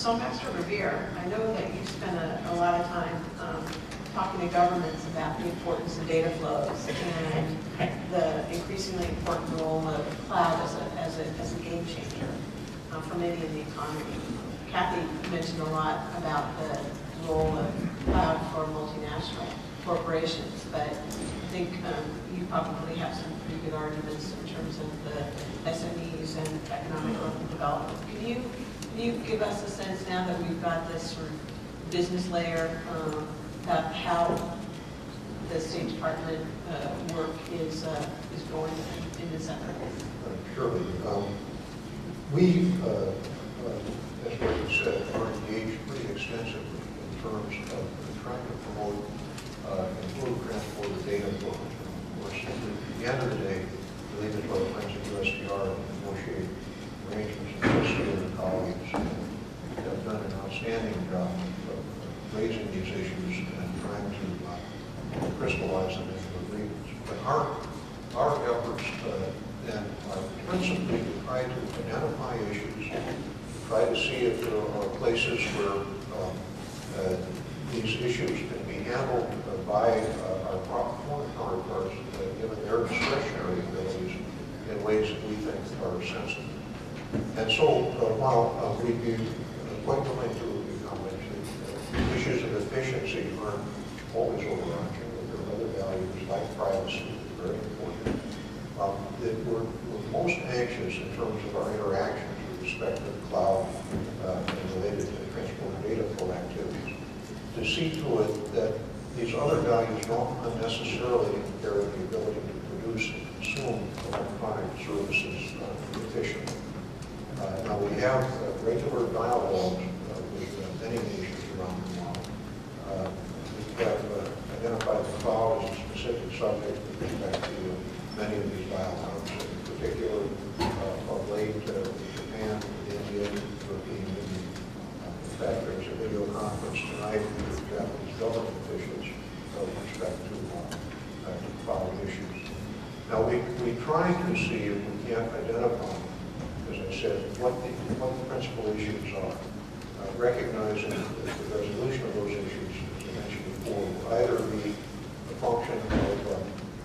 So Master Verveer, I know that you spend a lot of time talking to governments about the importance of data flows and the increasingly important role of cloud as a game changer for many in the economy. Kathy mentioned a lot about the role of cloud for multinational corporations, but I think you probably have some pretty good arguments in terms of the SMEs and economic growth and development. Can you give us a sense now that we've got this sort of business layer about how the State Department work is going in this effort? Surely. We, as Dorothy said, are engaged pretty extensively in terms of trying to promote and improve transport data flow. Of course, at the end of the day, we leave it to our friends at USTR to negotiate arrangements with USTR and colleagues and have done an outstanding job of raising these issues and trying to crystallize them into agreements. But our efforts then are principally to try to identify issues, try to see if there are places where these issues can be handled by our foreign counterparts, given their discretionary abilities in ways that we think are sensitive. And so while we'd be quite willing to acknowledge that issues of efficiency aren't always overarching, but there are other values like privacy that are very important, that we're most anxious in terms of our interactions with respect to the cloud and related to transport and data flow activities, to see to it that these other values don't unnecessarily impair the ability to produce and consume electronic services efficiently. Now we have regular dialogues with many nations around the world. We have identified the cloud as a specific subject with respect to many of these dialogues, in particular of late with Japan, India, European Union. In fact, there's a video conference tonight with Japanese government officials with respect to cloud issues. Now we try to see if we can't identify, as I said, what the principal issues are, recognizing that the resolution of those issues, as I mentioned before, will either be a function of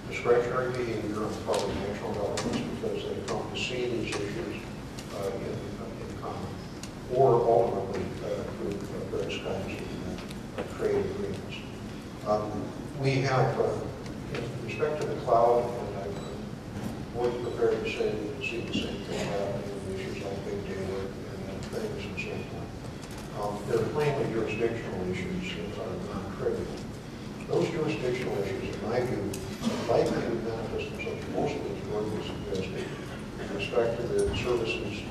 discretionary behavior on the part of national governments because they come to see these issues in common, or ultimately through various kinds of trade agreements. We have, in respect to the cloud, and I'm more prepared to say that we see the same thing happening with issues like big data and things and so forth. There are plainly jurisdictional issues that are non-trivial. Those jurisdictional issues, in my view, are likely to manifest themselves mostly as Dorothy suggested with respect to the services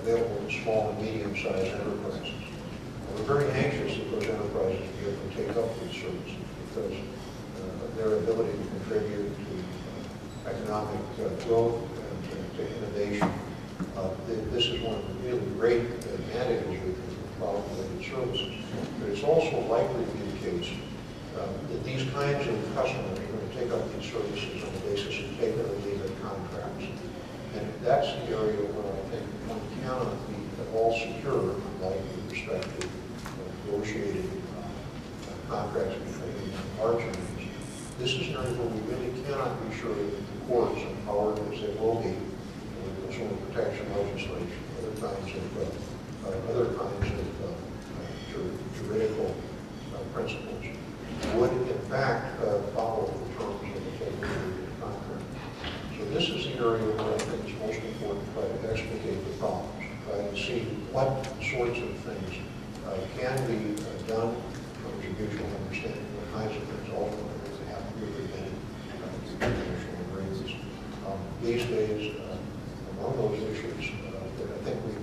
available to small and medium-sized enterprises. We're very anxious that those enterprises be able to take up these services because their ability to contribute to economic growth and to innovation. This is one of the really great advantages we think of cloud-related services. But it's also likely to be the case that these kinds of customers are going to take up these services on the basis of take it or leave it contracts. And that's the area where I think one cannot be at all secure, like with respect to negotiated contracts between large entities. This is an area where we really cannot be sure that the courts, empowered as they will be with consumer protection legislation, other kinds of juridical principles, would in fact follow the terms of the take-or-leave contract. So this is the area where I think it's most important to try to explicate the problems, try to see what sorts of things can be done in terms of mutual understanding, what kinds of things ultimately have to be prevented through international agreements. These days, among those issues that I think we've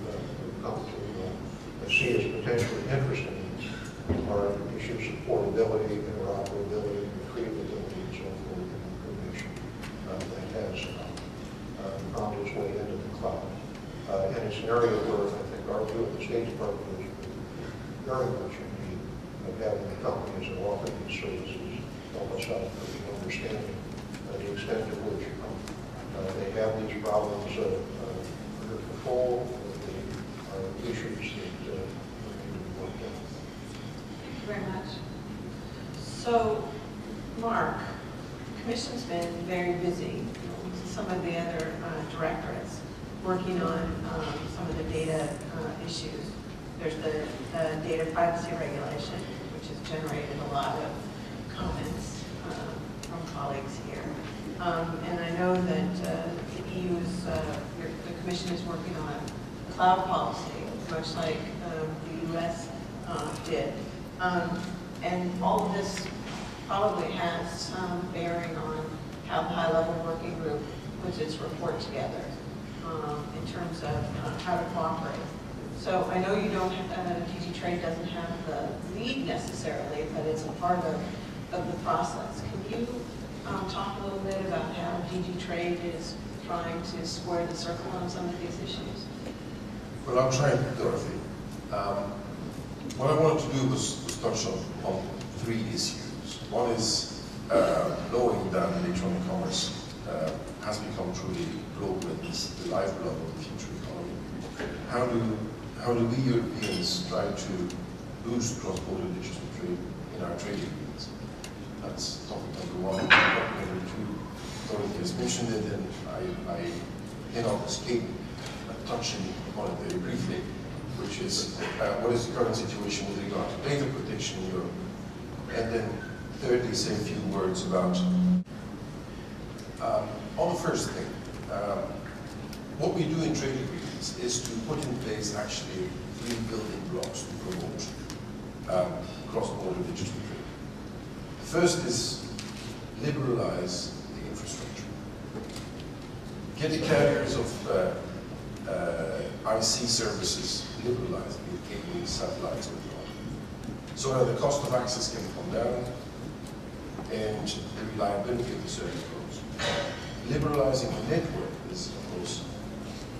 come to see as potentially interesting are issues of portability, interoperability, retrievability, and so forth of information that has found its way into the cloud. And it's an area where I think our view at the State Department is very much in need of having the companies that offer these services help us out with understanding the extent to which they have these problems under control, that they are issues that need to be worked out. Thank you very much. So, Marc, Commission's been very busy. Some of the other directorates working on some of the data issues. There's the data privacy regulation, which has generated a lot of comments from colleagues here. And I know that the EU's, the Commission is working on a cloud policy, much like the US did. And all of this probably has some bearing on how the high-level working group puts its report together in terms of how to cooperate. So I know you don't, DG Trade doesn't have the lead necessarily, but it's a part of the process. Can you talk a little bit about how DG Trade is trying to square the circle on some of these issues? Well, I'll try, Dorothy. What I wanted to do was touch on three issues. One is knowing that electronic commerce has become truly global and is the lifeblood of the future economy. How do we Europeans try to boost cross-border digital trade in our trade agreements? That's topic number one. Topic number two, Dorothy has mentioned it, and I cannot escape touching upon it very briefly, which is what is the current situation with regard to data protection in Europe, and then thirdly, say a few words about on the first thing. What we do in trade agreements is to put in place actually three building blocks to promote cross-border digital trade. The first is liberalize the infrastructure. Get the carriers of IC services liberalized, be it cables, satellites, and so on, so that the cost of access can come down and the reliability of the service grows. Liberalizing the network is, of course,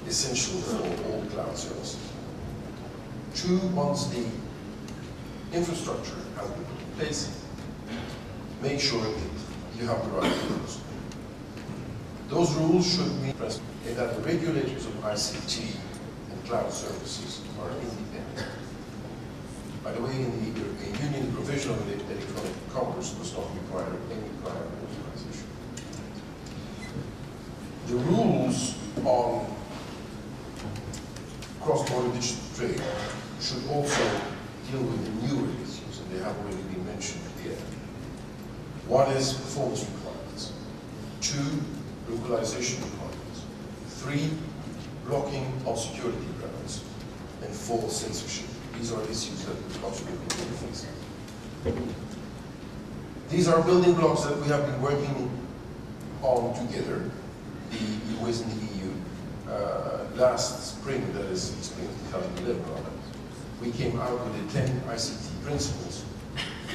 essential for all cloud services. Two, once the infrastructure has been put in place, make sure that you have the right rules. Those rules should mean that the regulators of ICT and cloud services are independent. By the way, in the European Union, the provision of electronic commerce does not require any prior authorization. The rules on cross-border digital trade should also deal with the newer issues, and they have already been mentioned here. One is performance requirements. Two, localization requirements. Three, blocking on security grounds. And four, censorship. These are issues that we absolutely need to face. These are building blocks that we have been working on together, the US and the EU. Last spring, that is spring 2011, we came out with the 10 ICT principles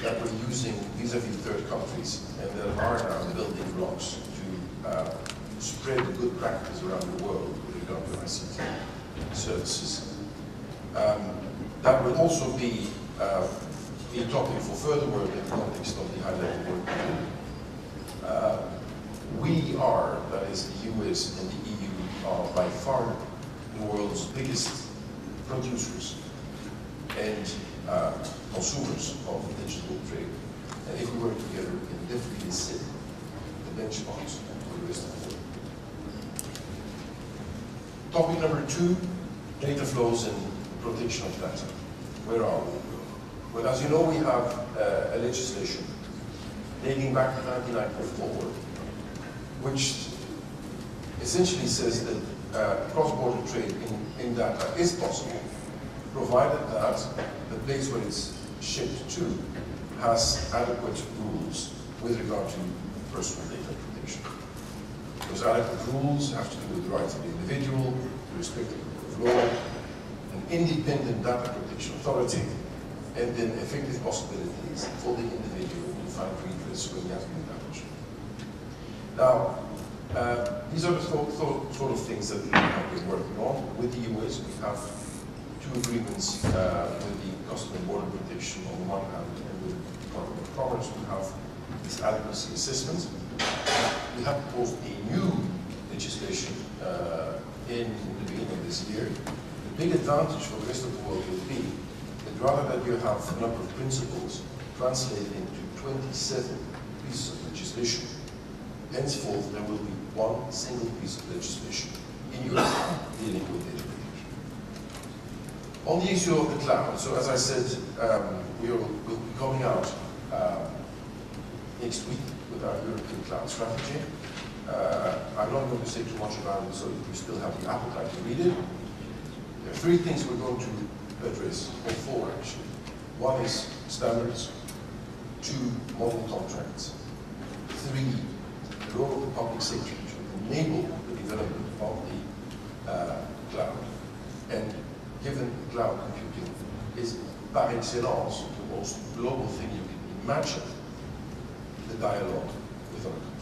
that we're using vis-a-vis third countries, and that are now the building blocks to spread the good practice around the world with regard to ICT services. That will also be a topic for further work in the context of the high-level work. We are, that is the US and the EU, are by far the world's biggest producers and consumers of digital trade. And if we work together, we can definitely set the benchmarks for the rest of the world. Topic number two, data flows and protection of data. Where are we? Well, as you know, we have a legislation dating back to 1994, which essentially says that cross-border trade in data is possible, provided that the place where it's shipped to has adequate rules with regard to personal data protection. Those adequate rules have to do with the rights of the individual, the respect of the rule of law, an independent data protection authority, and then effective possibilities for the individual to find redress when he has been damaged. Now, these are the sort of things that we have been working on. With the US, we have two agreements with the Customs and Border Protection on the one hand, and with the Department of Commerce, we have this adequacy assessment. We have proposed a new legislation in the beginning of this year, big advantage for the rest of the world would be that rather than you have a number of principles translated into 27 pieces of legislation, henceforth there will be one single piece of legislation in Europe dealing with data protection. On the issue of the cloud, so as I said, we'll be coming out next week with our European cloud strategy. I'm not going to say too much about it, so if you still have the appetite to read it. There are three things we're going to address, or four actually. One is standards, two, model contracts, three, the role of the public sector to enable the development of the cloud. And given cloud computing is par excellence the most global thing you can imagine, the dialogue with other countries.